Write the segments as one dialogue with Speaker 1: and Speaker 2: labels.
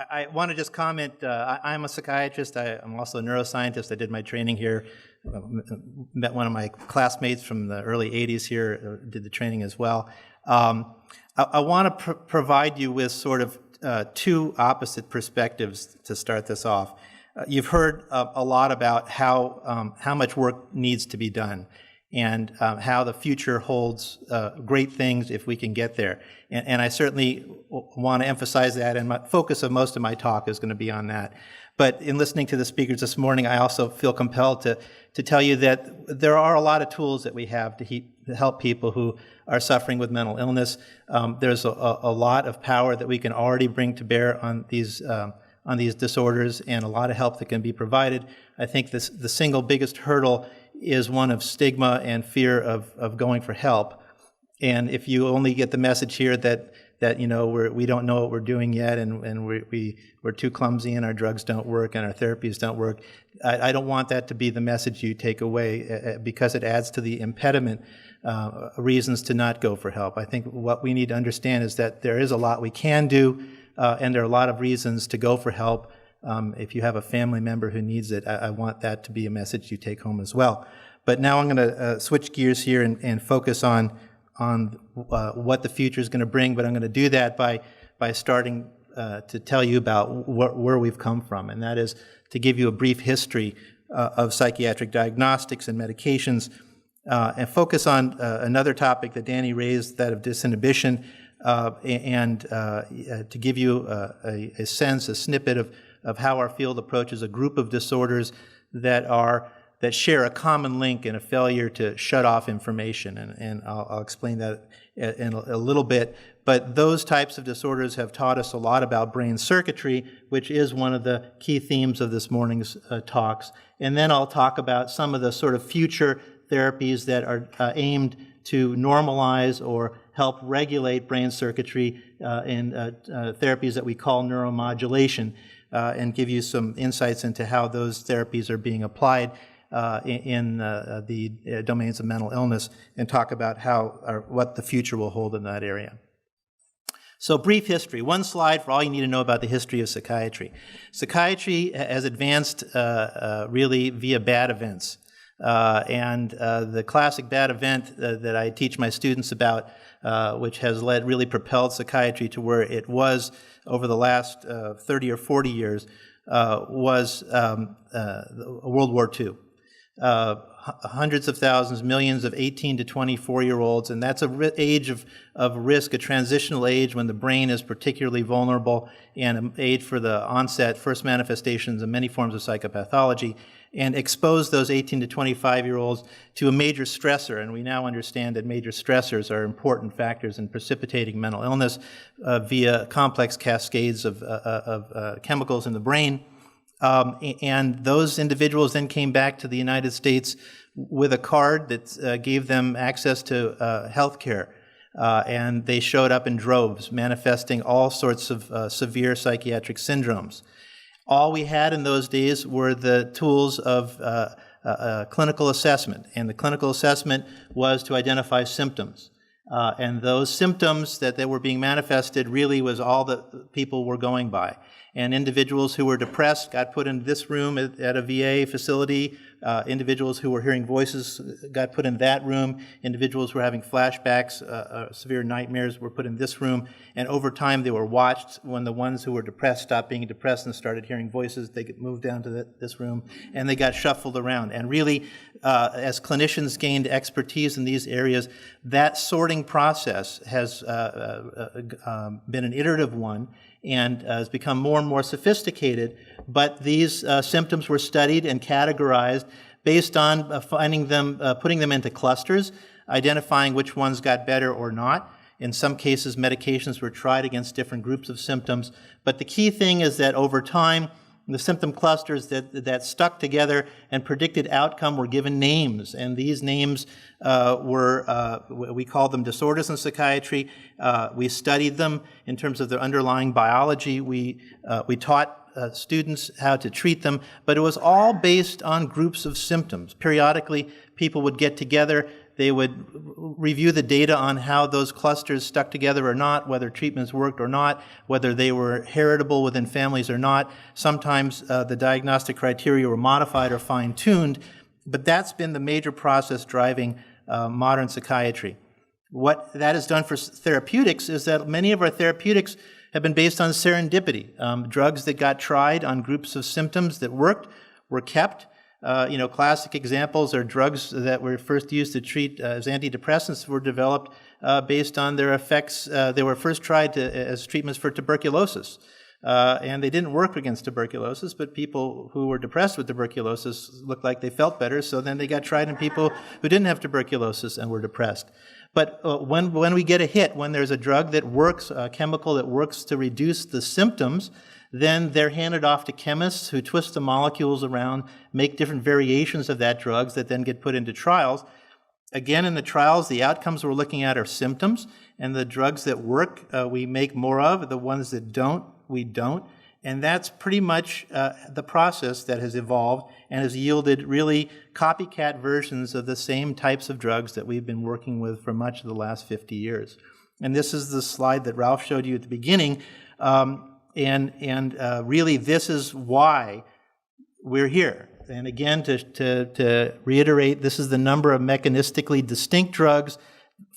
Speaker 1: I want to just comment, I'm a psychiatrist, I'm also a neuroscientist. I did my training here, met one of my classmates from the early 80s here, did the training as well. I want to provide you with sort of two opposite perspectives to start this off. You've heard a lot about how much work needs to be done, and how the future holds great things if we can get there. And I certainly want to emphasize that, and my focus of most of my talk is going to be on that. But in listening to the speakers this morning, I also feel compelled to tell you that there are a lot of tools that we have to help people who are suffering with mental illness. There's a lot of power that we can already bring to bear on these disorders, and a lot of help that can be provided. I think the single biggest hurdle is one of stigma and fear of going for help. And if you only get the message here that you know we don't know what we're doing yet, and we're too clumsy, and our drugs don't work, and our therapies don't work, I don't want that to be the message you take away, because it adds to the impediment, reasons to not go for help. I think what we need to understand is that there is a lot we can do, and there are a lot of reasons to go for help. If you have a family member who needs it, I want that to be a message you take home as well. But now I'm going to switch gears here and focus on what the future is going to bring. But I'm going to do that by starting to tell you about where we've come from, and that is to give you a brief history of psychiatric diagnostics and medications, and focus on another topic that Danny raised, that of disinhibition, and to give you a sense, a snippet of how our field approaches a group of disorders that share a common link in a failure to shut off information, and I'll explain that in a little bit. But those types of disorders have taught us a lot about brain circuitry, which is one of the key themes of this morning's talks. And then I'll talk about some of the sort of future therapies that are aimed to normalize or help regulate brain circuitry in therapies that we call neuromodulation, and give you some insights into how those therapies are being applied in the domains of mental illness, and talk about what the future will hold in that area. So, brief history. One slide for all you need to know about the history of psychiatry. Psychiatry has advanced really via bad events. And the classic bad event that I teach my students about, which has really propelled psychiatry to where it was over the last 30 or 40 years, was World War II. Hundreds of thousands, millions of 18 to 24-year-olds, and that's an age of risk, a transitional age when the brain is particularly vulnerable, and an age for the onset, first manifestations of many forms of psychopathology, and expose those 18 to 25-year-olds to a major stressor. And we now understand that major stressors are important factors in precipitating mental illness via complex cascades of chemicals in the brain. And those individuals then came back to the United States with a card that gave them access to health care. And they showed up in droves, manifesting all sorts of severe psychiatric syndromes. All we had in those days were the tools of clinical assessment, and the clinical assessment was to identify symptoms. And those symptoms that were being manifested really was all that people were going by. And individuals who were depressed got put in this room at a VA facility. Individuals who were hearing voices got put in that room. Individuals who were having flashbacks, severe nightmares, were put in this room. And over time, they were watched. When the ones who were depressed stopped being depressed and started hearing voices, they get moved down to this room, and they got shuffled around. And really, as clinicians gained expertise in these areas, that sorting process has been an iterative one, and has become more and more sophisticated. But these symptoms were studied and categorized based on finding them, putting them into clusters, identifying which ones got better or not. In some cases, medications were tried against different groups of symptoms. But the key thing is that over time, the symptom clusters that stuck together and predicted outcome were given names, and these names we call them disorders in psychiatry. We studied them in terms of their underlying biology. We taught students how to treat them, but it was all based on groups of symptoms. Periodically, people would get together. They would review the data on how those clusters stuck together or not, whether treatments worked or not, whether they were heritable within families or not. Sometimes the diagnostic criteria were modified or fine-tuned, but that's been the major process driving modern psychiatry. What that has done for therapeutics is that many of our therapeutics have been based on serendipity. Drugs that got tried on groups of symptoms that worked were kept. Classic examples are drugs that were first used to treat as antidepressants were developed based on their effects. They were first tried as treatments for tuberculosis. And they didn't work against tuberculosis, but people who were depressed with tuberculosis looked like they felt better, so then they got tried in people who didn't have tuberculosis and were depressed. But when we get a hit, when there's a drug that works, a chemical that works to reduce the symptoms, then they're handed off to chemists who twist the molecules around, make different variations of that drug that then get put into trials. Again, in the trials, the outcomes we're looking at are symptoms, and the drugs that work, we make more of. The ones that don't, we don't. And that's pretty much the process that has evolved and has yielded really copycat versions of the same types of drugs that we've been working with for much of the last 50 years. And this is the slide that Ralph showed you at the beginning. Really, this is why we're here. And again, to reiterate, this is the number of mechanistically distinct drugs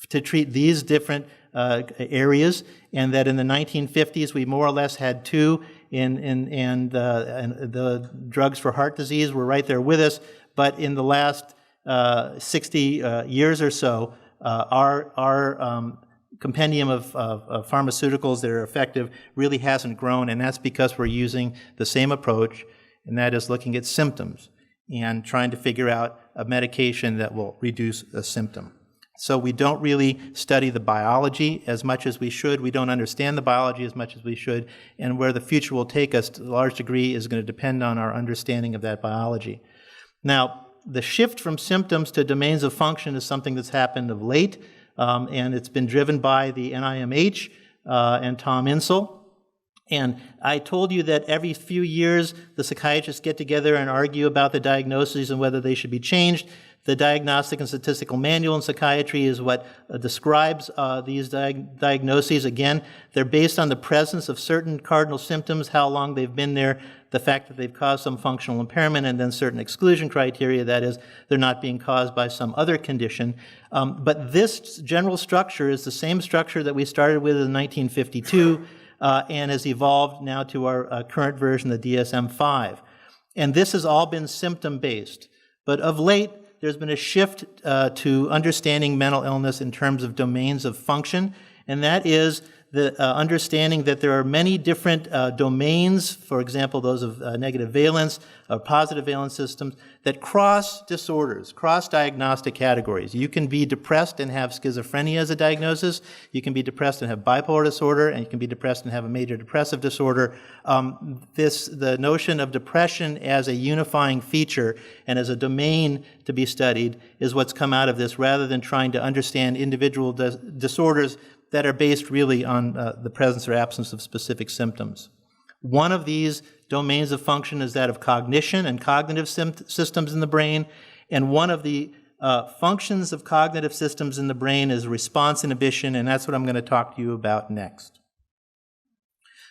Speaker 1: to treat these different areas, and that in the 1950s we more or less had two, and the drugs for heart disease were right there with us. But in the last 60 years or so, our compendium of pharmaceuticals that are effective really hasn't grown, and that's because we're using the same approach, and that is looking at symptoms and trying to figure out a medication that will reduce a symptom. So we don't really study the biology as much as we should. We don't understand the biology as much as we should, and where the future will take us to a large degree is going to depend on our understanding of that biology. Now, the shift from symptoms to domains of function is something that's happened of late, and it's been driven by the NIMH and Tom Insel. And I told you that every few years the psychiatrists get together and argue about the diagnoses and whether they should be changed. The Diagnostic and Statistical Manual in Psychiatry is what describes these diagnoses. Again, they're based on the presence of certain cardinal symptoms, how long they've been there, the fact that they've caused some functional impairment, and then certain exclusion criteria, that is, they're not being caused by some other condition. But this general structure is the same structure that we started with in 1952 and has evolved now to our current version, the DSM-5. And this has all been symptom-based. But of late, there's been a shift to understanding mental illness in terms of domains of function, and that is the understanding that there are many different domains, for example, those of negative valence or positive valence systems, that cross disorders, cross diagnostic categories. You can be depressed and have schizophrenia as a diagnosis. You can be depressed and have bipolar disorder, and you can be depressed and have a major depressive disorder. The notion of depression as a unifying feature and as a domain to be studied is what's come out of this, rather than trying to understand individual disorders that are based really on the presence or absence of specific symptoms. One of these domains of function is that of cognition and cognitive systems in the brain, and one of the functions of cognitive systems in the brain is response inhibition, and that's what I'm going to talk to you about next.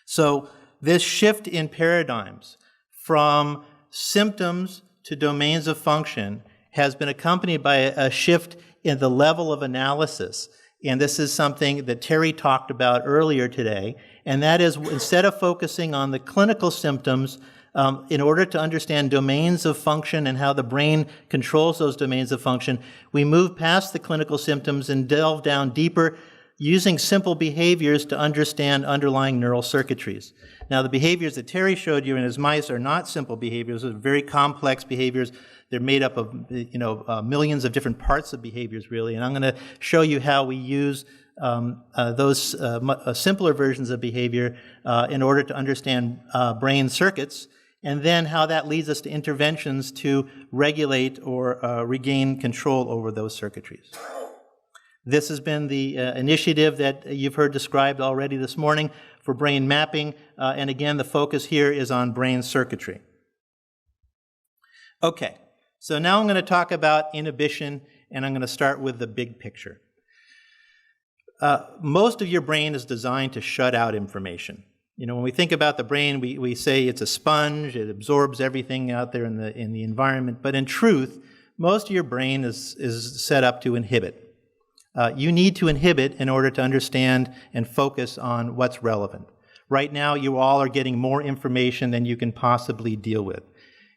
Speaker 1: So this shift in paradigms from symptoms to domains of function has been accompanied by a shift in the level of analysis. And this is something that Terry talked about earlier today, and that is, instead of focusing on the clinical symptoms, in order to understand domains of function and how the brain controls those domains of function, we move past the clinical symptoms and delve down deeper using simple behaviors to understand underlying neural circuitries. Now, the behaviors that Terry showed you in his mice are not simple behaviors. They're very complex behaviors. They're made up of millions of different parts of behaviors, really. And I'm going to show you how we use those simpler versions of behavior in order to understand brain circuits, and then how that leads us to interventions to regulate or regain control over those circuitries. This has been the initiative that you've heard described already this morning for brain mapping, and again, the focus here is on brain circuitry. Okay, so now I'm going to talk about inhibition and I'm going to start with the big picture. Most of your brain is designed to shut out information. You know, when we think about the brain, we say it's a sponge, it absorbs everything out there in the environment, but in truth, most of your brain is set up to inhibit. You need to inhibit in order to understand and focus on what's relevant. Right now, you all are getting more information than you can possibly deal with.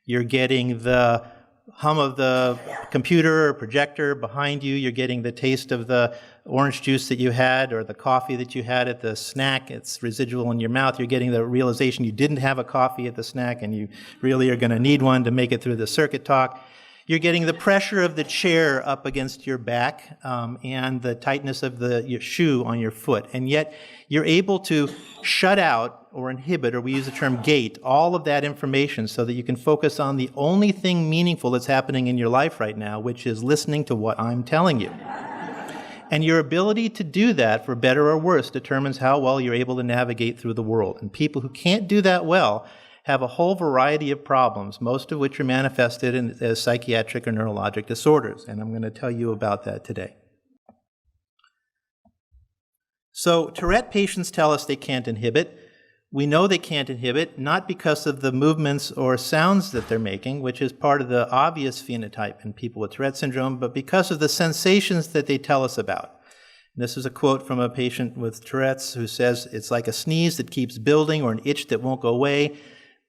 Speaker 1: You're getting the hum of the computer or projector behind you. You're getting the taste of the orange juice that you had or the coffee that you had at the snack. It's residual in your mouth. You're getting the realization you didn't have a coffee at the snack and you really are going to need one to make it through the circuit talk. You're getting the pressure of the chair up against your back and the tightness of your shoe on your foot. And yet you're able to shut out or inhibit, or we use the term gate, all of that information so that you can focus on the only thing meaningful that's happening in your life right now, which is listening to what I'm telling you. And your ability to do that, for better or worse, determines how well you're able to navigate through the world. And people who can't do that well have a whole variety of problems, most of which are manifested as psychiatric or neurologic disorders. And I'm going to tell you about that today. So Tourette patients tell us they can't inhibit. We know they can't inhibit, not because of the movements or sounds that they're making, which is part of the obvious phenotype in people with Tourette syndrome, but because of the sensations that they tell us about. And this is a quote from a patient with Tourette's who says, "It's like a sneeze that keeps building or an itch that won't go away.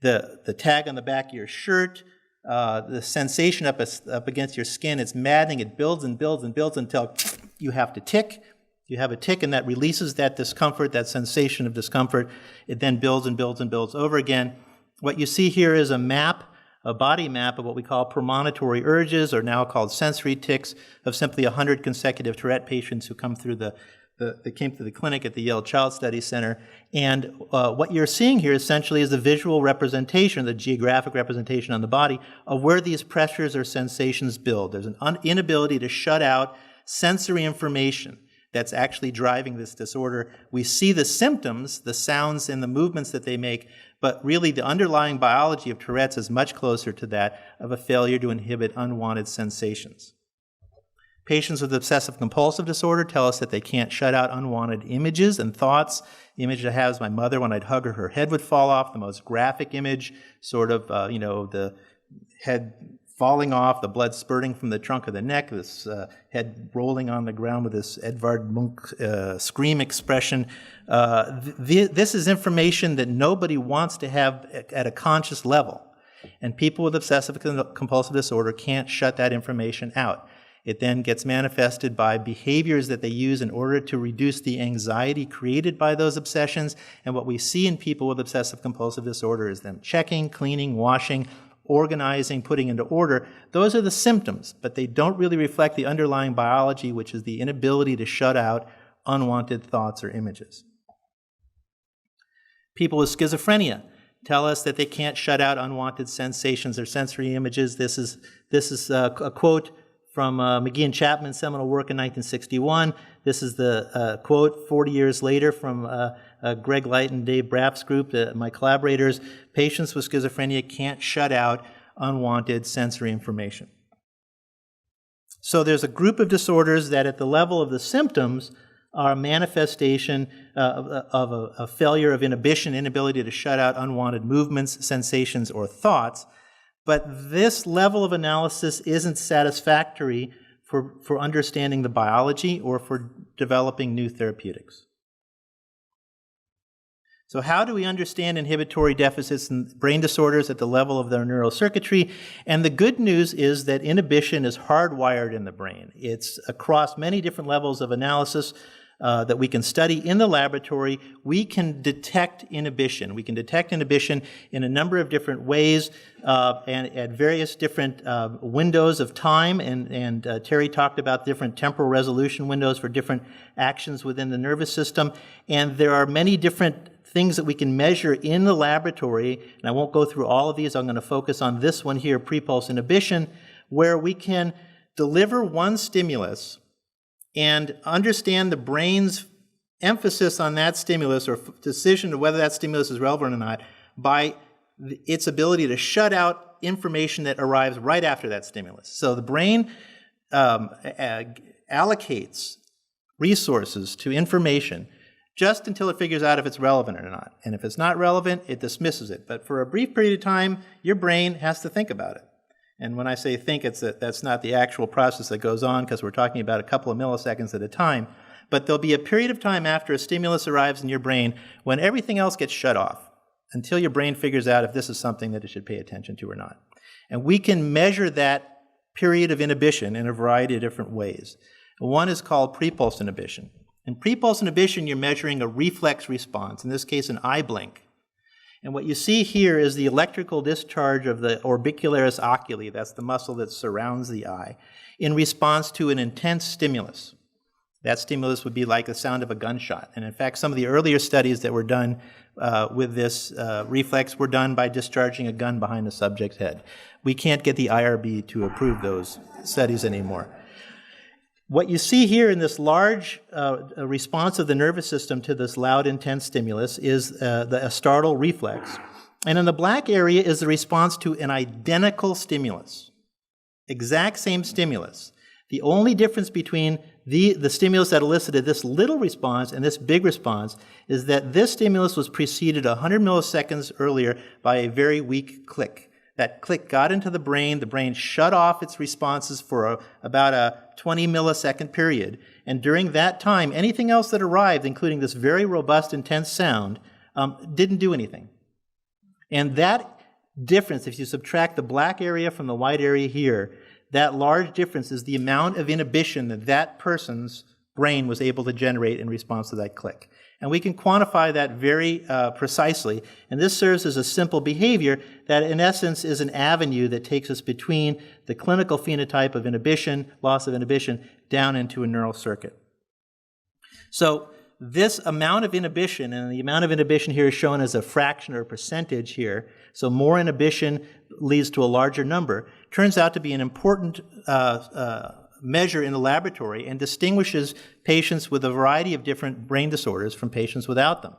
Speaker 1: The tag on the back of your shirt, the sensation up against your skin, it's maddening. It builds and builds and builds until you have to tick. You have a tick, and that releases that discomfort, that sensation of discomfort. It then builds and builds and builds over again. What you see here is a map, a body map of what we call premonitory urges, or now called sensory tics, of simply 100 consecutive Tourette patients who come through came to the clinic at the Yale Child Study Center. And what you're seeing here essentially is the visual representation, the geographic representation on the body of where these pressures or sensations build. There's an inability to shut out sensory information that's actually driving this disorder. We see the symptoms, the sounds and the movements that they make, but really the underlying biology of Tourette's is much closer to that of a failure to inhibit unwanted sensations. Patients with obsessive-compulsive disorder tell us that they can't shut out unwanted images and thoughts. The image I have is my mother. When I'd hug her, her head would fall off, the most graphic image, sort of, the head falling off, the blood spurting from the trunk of the neck, this head rolling on the ground with this Edvard Munch scream expression. This is information that nobody wants to have at a conscious level. And people with obsessive-compulsive disorder can't shut that information out. It then gets manifested by behaviors that they use in order to reduce the anxiety created by those obsessions. And what we see in people with obsessive-compulsive disorder is them checking, cleaning, washing, organizing, putting into order. Those are the symptoms, but they don't really reflect the underlying biology, which is the inability to shut out unwanted thoughts or images. People with schizophrenia tell us that they can't shut out unwanted sensations or sensory images. This is a quote from McGee and Chapman's seminal work in 1961. This is the quote 40 years later from Greg Light and Dave Braff's group, my collaborators. Patients with schizophrenia can't shut out unwanted sensory information. So there's a group of disorders that at the level of the symptoms are a manifestation of a failure of inhibition, inability to shut out unwanted movements, sensations, or thoughts. But this level of analysis isn't satisfactory for understanding the biology or for developing new therapeutics. So how do we understand inhibitory deficits and brain disorders at the level of their neurocircuitry? And the good news is that inhibition is hardwired in the brain. It's across many different levels of analysis that we can study in the laboratory. We can detect inhibition. We can detect inhibition in a number of different ways and at various different windows of time. And Terry talked about different temporal resolution windows for different actions within the nervous system. And there are many different things that we can measure in the laboratory. And I won't go through all of these. I'm going to focus on this one here, pre-pulse inhibition, where we can deliver one stimulus and understand the brain's emphasis on that stimulus or decision of whether that stimulus is relevant or not by its ability to shut out information that arrives right after that stimulus. So the brain allocates resources to information just until it figures out if it's relevant or not. And if it's not relevant, it dismisses it. But for a brief period of time, your brain has to think about it. And when I say think, that's not the actual process that goes on, because we're talking about a couple of milliseconds at a time. But there'll be a period of time after a stimulus arrives in your brain when everything else gets shut off until your brain figures out if this is something that it should pay attention to or not. And we can measure that period of inhibition in a variety of different ways. One is called pre-pulse inhibition. In pre-pulse inhibition, you're measuring a reflex response, in this case an eye blink. And what you see here is the electrical discharge of the orbicularis oculi, that's the muscle that surrounds the eye, in response to an intense stimulus. That stimulus would be like the sound of a gunshot. And in fact, some of the earlier studies that were done with this reflex were done by discharging a gun behind the subject's head. We can't get the IRB to approve those studies anymore. What you see here in this large response of the nervous system to this loud, intense stimulus is the startle reflex. And in the black area is the response to an identical stimulus. Exact same stimulus. The only difference between the stimulus that elicited this little response and this big response is that this stimulus was preceded 100 milliseconds earlier by a very weak click. That click got into the brain shut off its responses for about a 20 millisecond period, and during that time, anything else that arrived, including this very robust, intense sound, didn't do anything. And that difference, if you subtract the black area from the white area here, that large difference is the amount of inhibition that that person's brain was able to generate in response to that click. And we can quantify that very precisely. And this serves as a simple behavior that, in essence, is an avenue that takes us between the clinical phenotype of inhibition, loss of inhibition, down into a neural circuit. So this amount of inhibition, and the amount of inhibition here is shown as a fraction or a percentage here, so more inhibition leads to a larger number, turns out to be an important measure in the laboratory and distinguishes patients with a variety of different brain disorders from patients without them.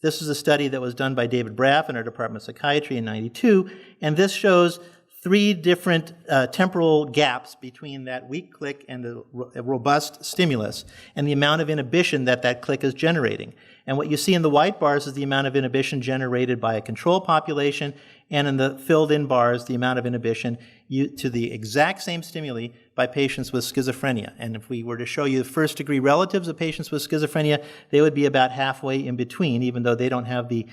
Speaker 1: This is a study that was done by David Braff in our Department of Psychiatry in '92, and this shows 3 different temporal gaps between that weak click and the robust stimulus and the amount of inhibition that that click is generating. And what you see in the white bars is the amount of inhibition generated by a control population, and in the filled-in bars, the amount of inhibition to the exact same stimuli by patients with schizophrenia. And if we were to show you the first-degree relatives of patients with schizophrenia, they would be about halfway in between, even though they don't have the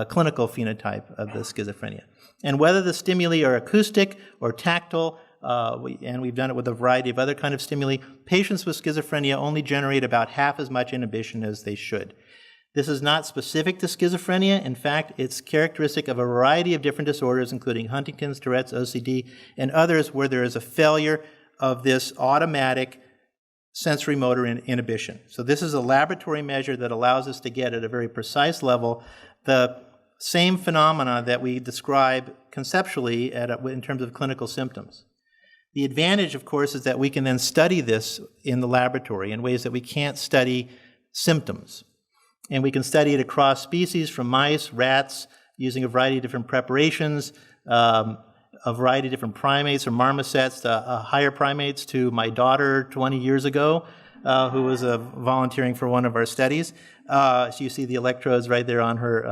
Speaker 1: clinical phenotype of the schizophrenia. And whether the stimuli are acoustic or tactile, and we've done it with a variety of other kind of stimuli, patients with schizophrenia only generate about half as much inhibition as they should. This is not specific to schizophrenia. In fact, it's characteristic of a variety of different disorders, including Huntington's, Tourette's, OCD, and others where there is a failure of this automatic sensory motor inhibition. So this is a laboratory measure that allows us to get at a very precise level the same phenomena that we describe conceptually in terms of clinical symptoms. The advantage, of course, is that we can then study this in the laboratory in ways that we can't study symptoms. And we can study it across species, from mice, rats, using a variety of different preparations, a variety of different primates or marmosets, higher primates to my daughter 20 years ago, who was volunteering for one of our studies. So you see the electrodes right there on her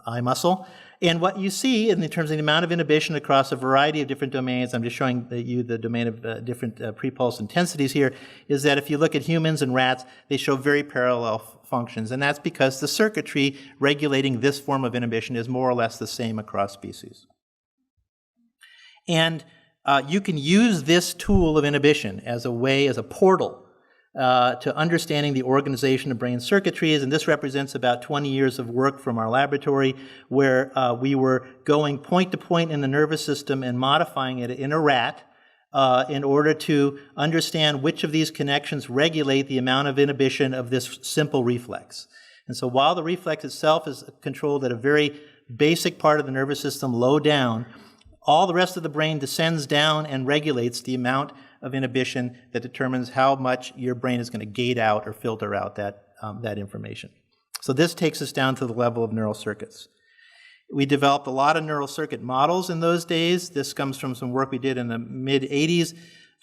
Speaker 1: eye muscle. And what you see in terms of the amount of inhibition across a variety of different domains, I'm just showing you the domain of different pre-pulse intensities here, is that if you look at humans and rats, they show very parallel functions. And that's because the circuitry regulating this form of inhibition is more or less the same across species. And you can use this tool of inhibition as a portal to understanding the organization of brain circuitries, and this represents about 20 years of work from our laboratory where we were going point to point in the nervous system and modifying it in a rat in order to understand which of these connections regulate the amount of inhibition of this simple reflex. And so while the reflex itself is controlled at a very basic part of the nervous system, low down, all the rest of the brain descends down and regulates the amount of inhibition that determines how much your brain is going to gate out or filter out that information. So this takes us down to the level of neural circuits. We developed a lot of neural circuit models in those days. This comes from some work we did in the mid-'80s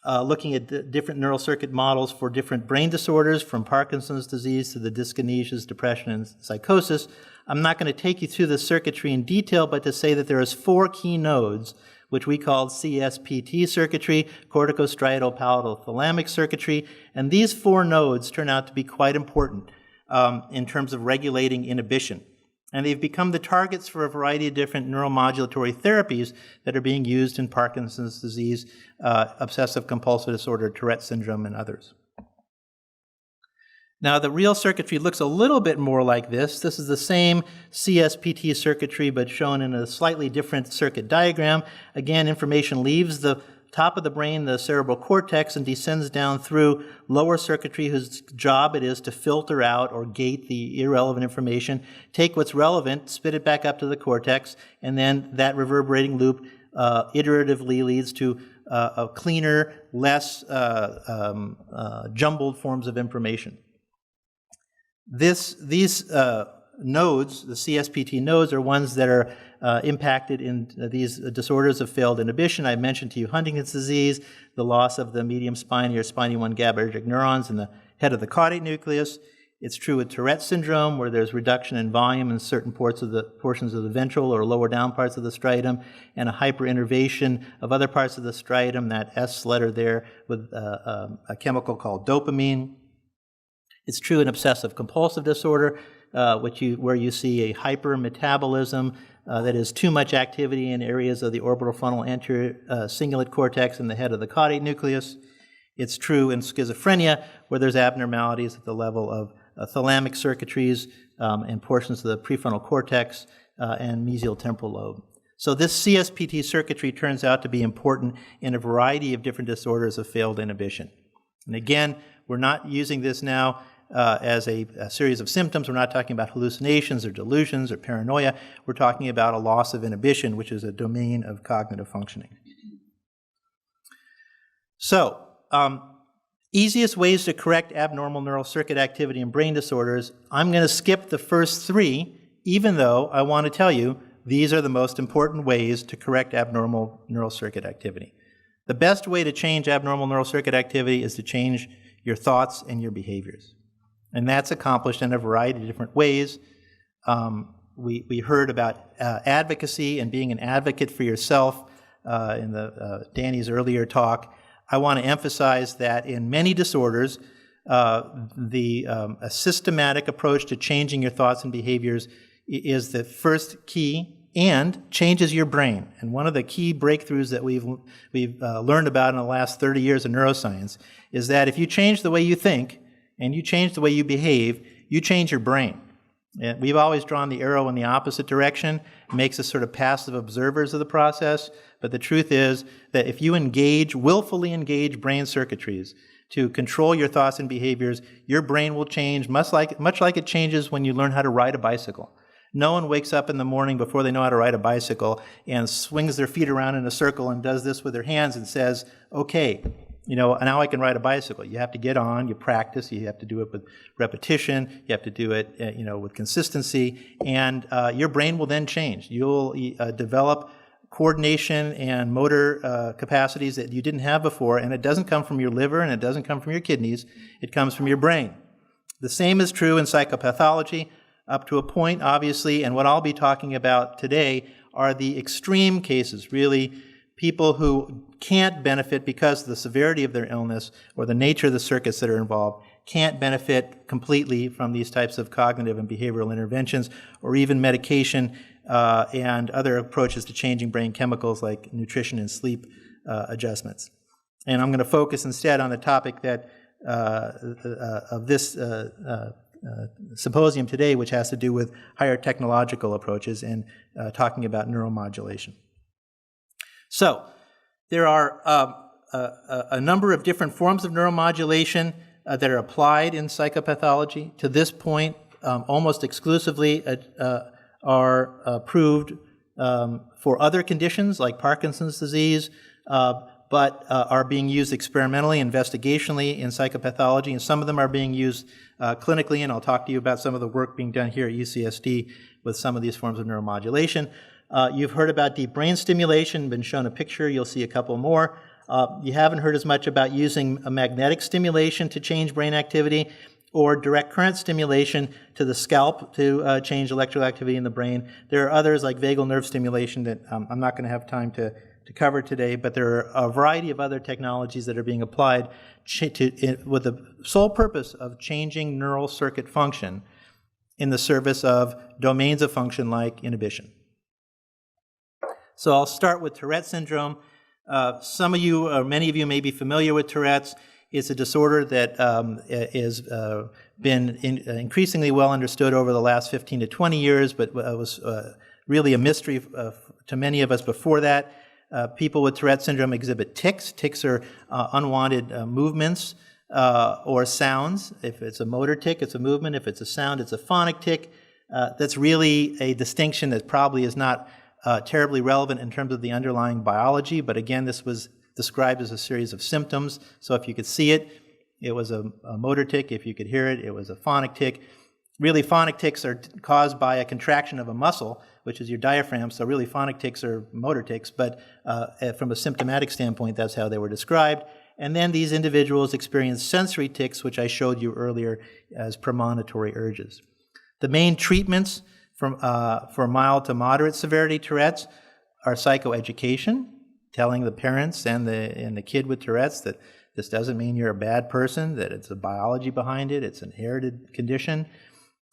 Speaker 1: looking at different neural circuit models for different brain disorders, from Parkinson's disease to the dyskinesias, depression, and psychosis. I'm not going to take you through the circuitry in detail, but to say that there is 4 key nodes, which we call CSPT circuitry, corticostriatal palatal thalamic circuitry, and these 4 nodes turn out to be quite important in terms of regulating inhibition. And they've become the targets for a variety of different neuromodulatory therapies that are being used in Parkinson's disease, obsessive compulsive disorder, Tourette syndrome, and others. Now, the real circuitry looks a little bit more like this. This is the same CSPT circuitry, but shown in a slightly different circuit diagram. Again, information leaves the top of the brain, the cerebral cortex, and descends down through lower circuitry whose job it is to filter out or gate the irrelevant information, take what's relevant, spit it back up to the cortex, and then that reverberating loop iteratively leads to a cleaner, less jumbled forms of information. These nodes, the CSPT nodes, are ones that are impacted in these disorders of failed inhibition. I mentioned to you Huntington's disease, the loss of the medium spiny or spiny 1 GABAergic neurons in the head of the caudate nucleus. It's true with Tourette syndrome, where there's reduction in volume in certain portions of the ventral or lower down parts of the striatum, and a hyperinnervation of other parts of the striatum, that S letter there, with a chemical called dopamine. It's true in obsessive compulsive disorder, where you see a hypermetabolism, that is too much activity in areas of the orbital frontal anterior cingulate cortex in the head of the caudate nucleus. It's true in schizophrenia, where there's abnormalities at the level of thalamic circuitries and portions of the prefrontal cortex and mesial temporal lobe. So this CSPT circuitry turns out to be important in a variety of different disorders of failed inhibition. And again, we're not using this now as a series of symptoms. We're not talking about hallucinations or delusions or paranoia. We're talking about a loss of inhibition, which is a domain of cognitive functioning. So, easiest ways to correct abnormal neural circuit activity in brain disorders. I'm going to skip the first 3, even though I want to tell you these are the most important ways to correct abnormal neural circuit activity. The best way to change abnormal neural circuit activity is to change your thoughts and your behaviors. And that's accomplished in a variety of different ways. We heard about advocacy and being an advocate for yourself in Danny's earlier talk. I want to emphasize that in many disorders, a systematic approach to changing your thoughts and behaviors is the first key and changes your brain. And one of the key breakthroughs that we've learned about in the last 30 years of neuroscience is that if you change the way you think and you change the way you behave, you change your brain. And we've always drawn the arrow in the opposite direction. It makes us sort of passive observers of the process. But the truth is that if you willfully engage brain circuitries to control your thoughts and behaviors, your brain will change much like it changes when you learn how to ride a bicycle. No one wakes up in the morning before they know how to ride a bicycle and swings their feet around in a circle and does this with their hands and says, okay, now I can ride a bicycle. You have to get on, you practice, you have to do it with repetition, you have to do it with consistency, and your brain will then change. You'll develop coordination and motor capacities that you didn't have before, and it doesn't come from your liver and it doesn't come from your kidneys, it comes from your brain. The same is true in psychopathology, up to a point, obviously, and what I'll be talking about today are the extreme cases, really people who can't benefit because of the severity of their illness or the nature of the circuits that are involved, can't benefit completely from these types of cognitive and behavioral interventions or even medication and other approaches to changing brain chemicals like nutrition and sleep adjustments. And I'm going to focus instead on the topic that of this symposium today, which has to do with higher technological approaches and talking about neuromodulation. So, there are a number of different forms of neuromodulation that are applied in psychopathology. To this point, almost exclusively are approved for other conditions like Parkinson's disease, but are being used experimentally, investigationally in psychopathology, and some of them are being used clinically, and I'll talk to you about some of the work being done here at UCSD with some of these forms of neuromodulation. You've heard about deep brain stimulation, been shown a picture, you'll see a couple more. You haven't heard as much about using a magnetic stimulation to change brain activity or direct current stimulation to the scalp to change electrical activity in the brain. There are others like vagal nerve stimulation that I'm not going to have time to cover today, but there are a variety of other technologies that are being applied with the sole purpose of changing neural circuit function in the service of domains of function like inhibition. So I'll start with Tourette syndrome. Some of you, or many of you, may be familiar with Tourette's. It's a disorder that has been increasingly well understood over the last 15 to 20 years, but was really a mystery to many of us before that. People with Tourette syndrome exhibit tics. Tics are unwanted movements or sounds. If it's a motor tic, it's a movement. If it's a sound, it's a phonic tic. That's really a distinction that probably is not terribly relevant in terms of the underlying biology, but again, this was described as a series of symptoms. So if you could see it, it was a motor tic. If you could hear it, it was a phonic tic. Really, phonic tics are caused by a contraction of a muscle, which is your diaphragm, so really phonic tics are motor tics, but from a symptomatic standpoint, that's how they were described. And then these individuals experience sensory tics, which I showed you earlier as premonitory urges. The main treatments for mild to moderate severity Tourette's are psychoeducation, telling the parents and the kid with Tourette's that this doesn't mean you're a bad person, that it's a biology behind it, it's an inherited condition,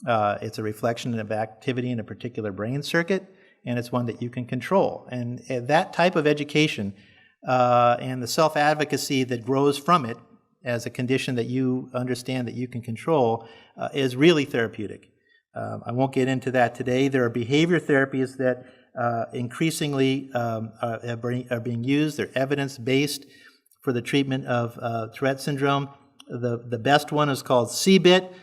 Speaker 1: it's a reflection of activity in a particular brain circuit, and it's one that you can control. And that type of education and the self-advocacy that grows from it as a condition that you understand that you can control is really therapeutic. I won't get into that today. There are behavior therapies that increasingly are being used. They're evidence-based for the treatment of Tourette syndrome. The best one is called CBIT,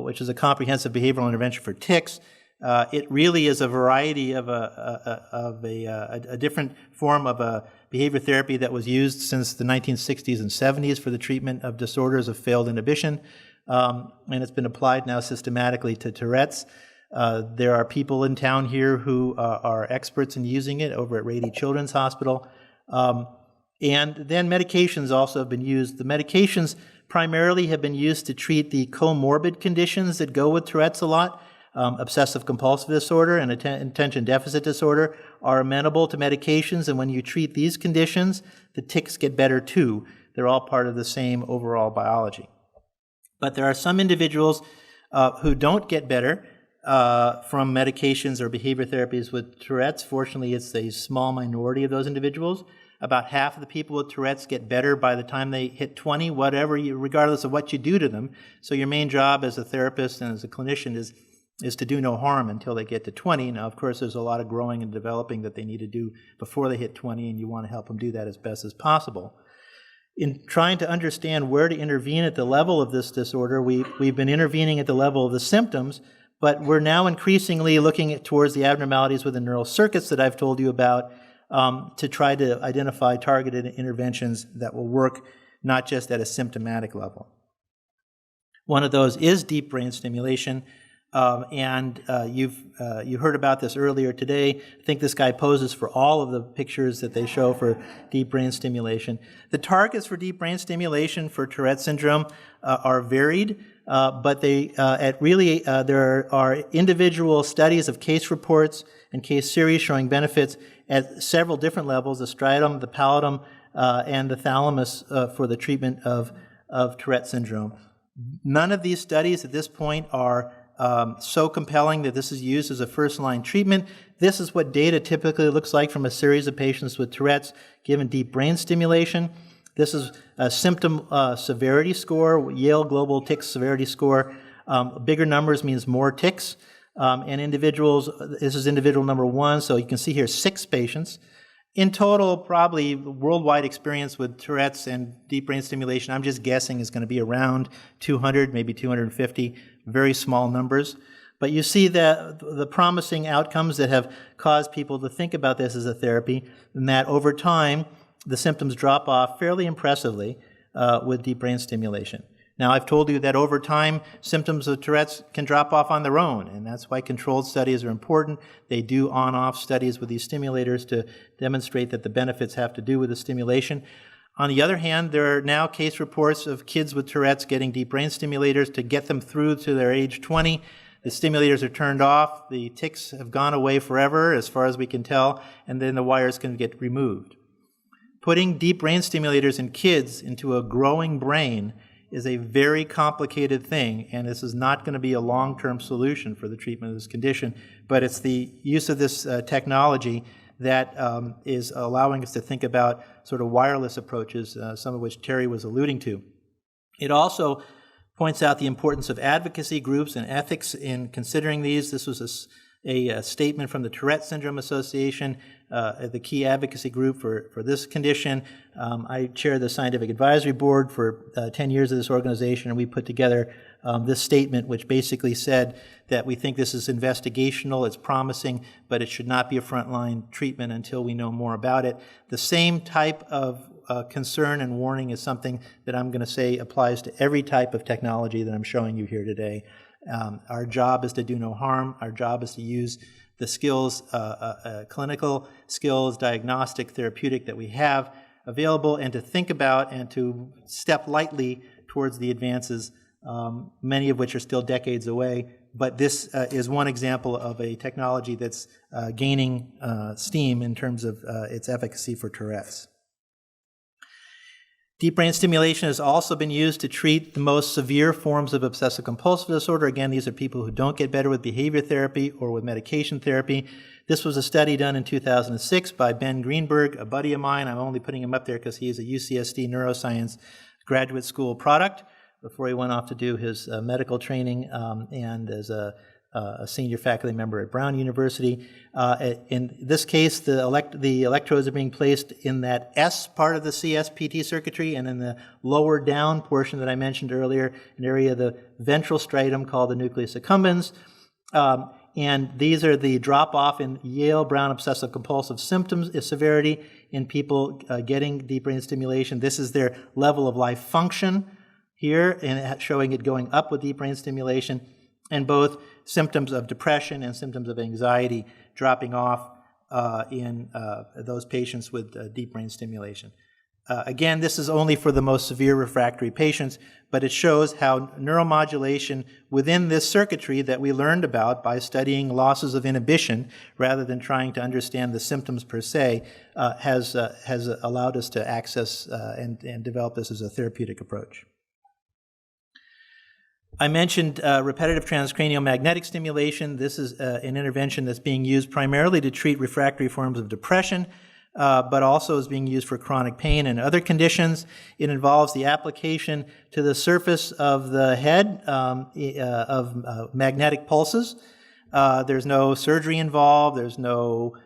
Speaker 1: which is a comprehensive behavioral intervention for tics. It really is a variety of a different form of a behavior therapy that was used since the 1960s and 70s for the treatment of disorders of failed inhibition. And it's been applied now systematically to Tourette's. There are people in town here who are experts in using it over at Rady Children's Hospital. And then medications also have been used. The medications primarily have been used to treat the comorbid conditions that go with Tourette's a lot. Obsessive compulsive disorder and attention deficit disorder are amenable to medications, and when you treat these conditions, the tics get better too. They're all part of the same overall biology. But there are some individuals who don't get better from medications or behavior therapies with Tourette's. Fortunately, it's a small minority of those individuals. About half of the people with Tourette's get better by the time they hit 20, regardless of what you do to them. So your main job as a therapist and as a clinician is to do no harm until they get to 20. Now, of course, there's a lot of growing and developing that they need to do before they hit 20, and you want to help them do that as best as possible. In trying to understand where to intervene at the level of this disorder, we've been intervening at the level of the symptoms, but we're now increasingly looking towards the abnormalities within neural circuits that I've told you about to try to identify targeted interventions that will work not just at a symptomatic level. One of those is deep brain stimulation. You heard about this earlier today. I think this guy poses for all of the pictures that they show for deep brain stimulation. The targets for deep brain stimulation for Tourette syndrome are varied, but there are individual studies of case reports and case series showing benefits at several different levels: the striatum, the pallidum, and the thalamus for the treatment of Tourette syndrome. None of these studies at this point are so compelling that this is used as a first-line treatment. This is what data typically looks like from a series of patients with Tourette's given deep brain stimulation. This is a symptom severity score, Yale Global Tic Severity Score. Bigger numbers means more tics. And individuals, this is individual number 1, so you can see here 6 patients. In total, probably worldwide experience with Tourette's and deep brain stimulation, I'm just guessing, is going to be around 200, maybe 250, very small numbers. But you see the promising outcomes that have caused people to think about this as a therapy, and that over time, the symptoms drop off fairly impressively with deep brain stimulation. Now, I've told you that over time, symptoms of Tourette's can drop off on their own, and that's why controlled studies are important. They do on-off studies with these stimulators to demonstrate that the benefits have to do with the stimulation. On the other hand, there are now case reports of kids with Tourette's getting deep brain stimulators to get them through to their age 20. The stimulators are turned off, the tics have gone away forever, as far as we can tell, and then the wires can get removed. Putting deep brain stimulators in kids into a growing brain is a very complicated thing, and this is not going to be a long-term solution for the treatment of this condition, but it's the use of this technology that is allowing us to think about sort of wireless approaches, some of which Terry was alluding to. It also points out the importance of advocacy groups and ethics in considering these. This was a statement from the Tourette Syndrome Association, the key advocacy group for this condition. I chair the scientific advisory board for 10 years of this organization, and we put together this statement, which basically said that we think this is investigational, it's promising, but it should not be a frontline treatment until we know more about it. The same type of concern and warning is something that I'm going to say applies to every type of technology that I'm showing you here today. Our job is to do no harm. Our job is to use the skills, clinical skills, diagnostic, therapeutic that we have available, and to think about and to step lightly towards the advances, many of which are still decades away. But this is one example of a technology that's gaining steam in terms of its efficacy for Tourette's. Deep brain stimulation has also been used to treat the most severe forms of obsessive-compulsive disorder. Again, these are people who don't get better with behavior therapy or with medication therapy. This was a study done in 2006 by Ben Greenberg, a buddy of mine. I'm only putting him up there because he is a UCSD neuroscience graduate school product before he went off to do his medical training and as a senior faculty member at Brown University. In this case, the electrodes are being placed in that S part of the CSPT circuitry, and in the lower down portion that I mentioned earlier, an area of the ventral striatum called the nucleus accumbens. And these are the drop-off in Yale-Brown obsessive-compulsive symptoms severity in people getting deep brain stimulation. This is their level of life function here, and showing it going up with deep brain stimulation, and both symptoms of depression and symptoms of anxiety dropping off in those patients with deep brain stimulation. Again, this is only for the most severe refractory patients, but it shows how neuromodulation within this circuitry that we learned about by studying losses of inhibition rather than trying to understand the symptoms per se has allowed us to access and develop this as a therapeutic approach. I mentioned repetitive transcranial magnetic stimulation. This is an intervention that's being used primarily to treat refractory forms of depression, but also is being used for chronic pain and other conditions. It involves the application to the surface of the head of magnetic pulses. There's no surgery involved. There's no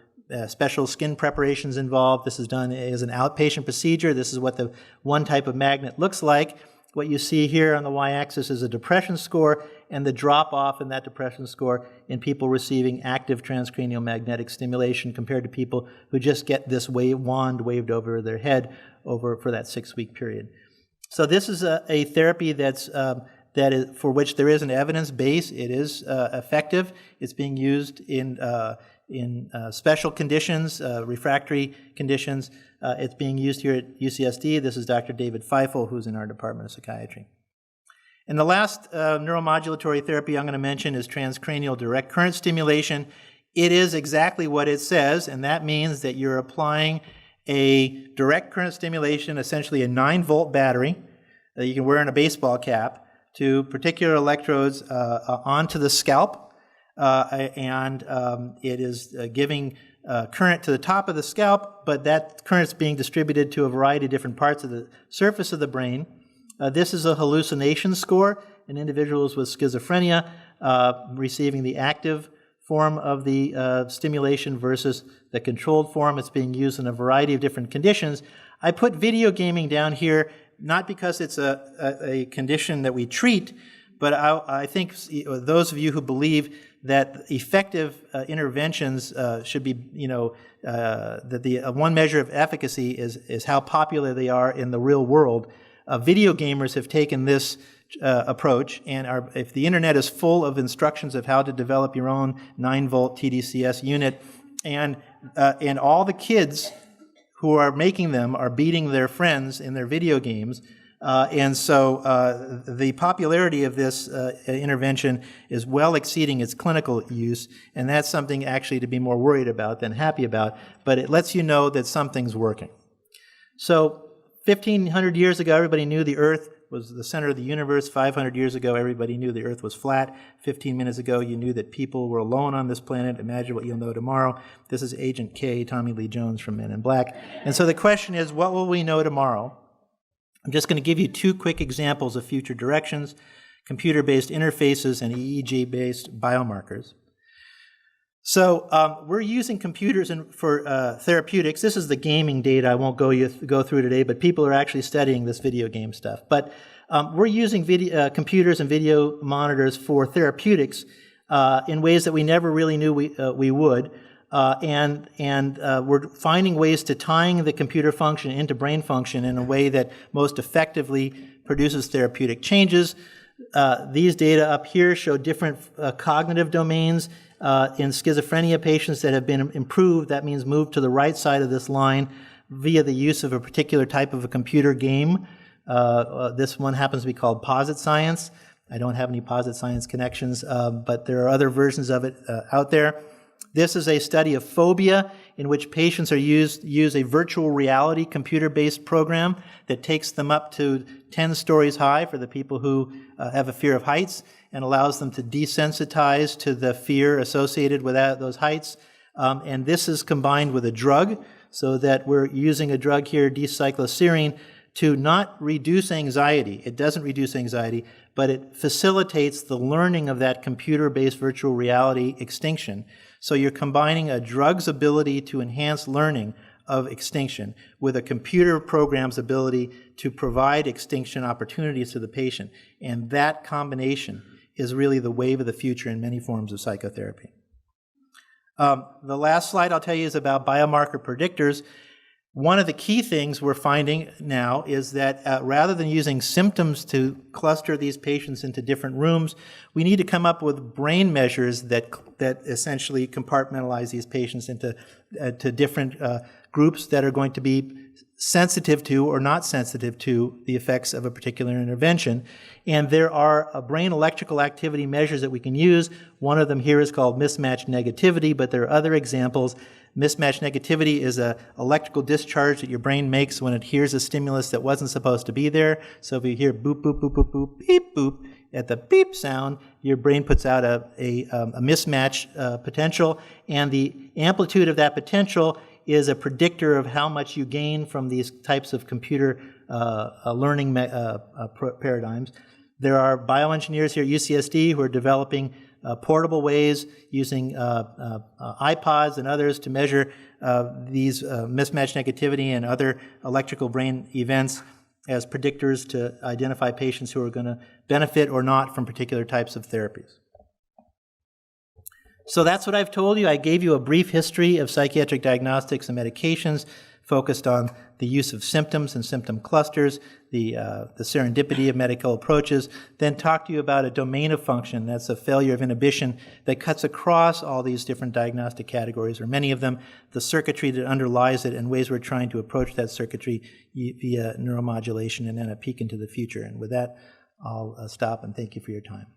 Speaker 1: special skin preparations involved. This is done as an outpatient procedure. This is what the one type of magnet looks like. What you see here on the y-axis is a depression score and the drop-off in that depression score in people receiving active transcranial magnetic stimulation compared to people who just get this wand waved over their head for that 6-week period. So this is a therapy that's for which there is an evidence base. It is effective. It's being used in special conditions, refractory conditions. It's being used here at UCSD. This is Dr. David Feifel, who's in our Department of Psychiatry. And the last neuromodulatory therapy I'm going to mention is transcranial direct current stimulation. It is exactly what it says, and that means that you're applying a direct current stimulation, essentially a 9-volt battery that you can wear in a baseball cap, to particular electrodes onto the scalp. And it is giving current to the top of the scalp, but that current is being distributed to a variety of different parts of the surface of the brain. This is a hallucination score in individuals with schizophrenia receiving the active form of the stimulation versus the controlled form. It's being used in a variety of different conditions. I put video gaming down here not because it's a condition that we treat, but I think those of you who believe that effective interventions should be, that the one measure of efficacy is how popular they are in the real world. video gamers have taken this approach, and if the internet is full of instructions of how to develop your own 9-volt TDCS unit, and all the kids who are making them are beating their friends in their video games, and so the popularity of this intervention is well exceeding its clinical use, and that's something actually to be more worried about than happy about, but it lets you know that something's working. So 1,500 years ago, everybody knew the Earth was the center of the universe. 500 years ago, everybody knew the Earth was flat. 15 minutes ago, you knew that people were alone on this planet. Imagine what you'll know tomorrow. This is Agent K, Tommy Lee Jones from Men in Black. And so the question is, what will we know tomorrow? I'm just going to give you 2 quick examples of future directions: computer-based interfaces and EEG-based biomarkers. So we're using computers for therapeutics. This is the gaming data. I won't go through today, but people are actually studying this video game stuff. But we're using computers and video monitors for therapeutics in ways that we never really knew we would. And we're finding ways to tying the computer function into brain function in a way that most effectively produces therapeutic changes. These data up here show different cognitive domains in schizophrenia patients that have been improved. That means moved to the right side of this line via the use of a particular type of a computer game. This one happens to be called Posit Science. I don't have any Posit Science connections, but there are other versions of it out there. This is a study of phobia in which patients are use a virtual reality computer-based program that takes them up to 10 stories high for the people who have a fear of heights, and allows them to desensitize to the fear associated with those heights. And this is combined with a drug, so that we're using a drug here, D-cycloserine, to not reduce anxiety. It doesn't reduce anxiety, but it facilitates the learning of that computer-based virtual reality extinction. So you're combining a drug's ability to enhance learning of extinction with a computer program's ability to provide extinction opportunities to the patient. And that combination is really the wave of the future in many forms of psychotherapy. The last slide I'll tell you is about biomarker predictors. One of the key things we're finding now is that rather than using symptoms to cluster these patients into different rooms, we need to come up with brain measures that essentially compartmentalize these patients into to different groups that are going to be sensitive to or not sensitive to the effects of a particular intervention. And there are brain electrical activity measures that we can use. One of them here is called mismatch negativity, but there are other examples. Mismatch negativity is an electrical discharge that your brain makes when it hears a stimulus that wasn't supposed to be there. So if you hear boop, boop, boop, boop, boop, beep, boop, at the beep sound, your brain puts out a mismatch potential, and the amplitude of that potential is a predictor of how much you gain from these types of computer learning paradigms. There are bioengineers here at UCSD who are developing portable ways using iPods and others to measure these mismatch negativity and other electrical brain events as predictors to identify patients who are going to benefit or not from particular types of therapies. So that's what I've told you. I gave you a brief history of psychiatric diagnostics and medications, focused on the use of symptoms and symptom clusters, the serendipity of medical approaches, then talked to you about a domain of function, that's a failure of inhibition that cuts across all these different diagnostic categories, or many of them, the circuitry that underlies it, and ways we're trying to approach that circuitry via neuromodulation, and then a peek into the future. And with that, I'll stop and thank you for your time.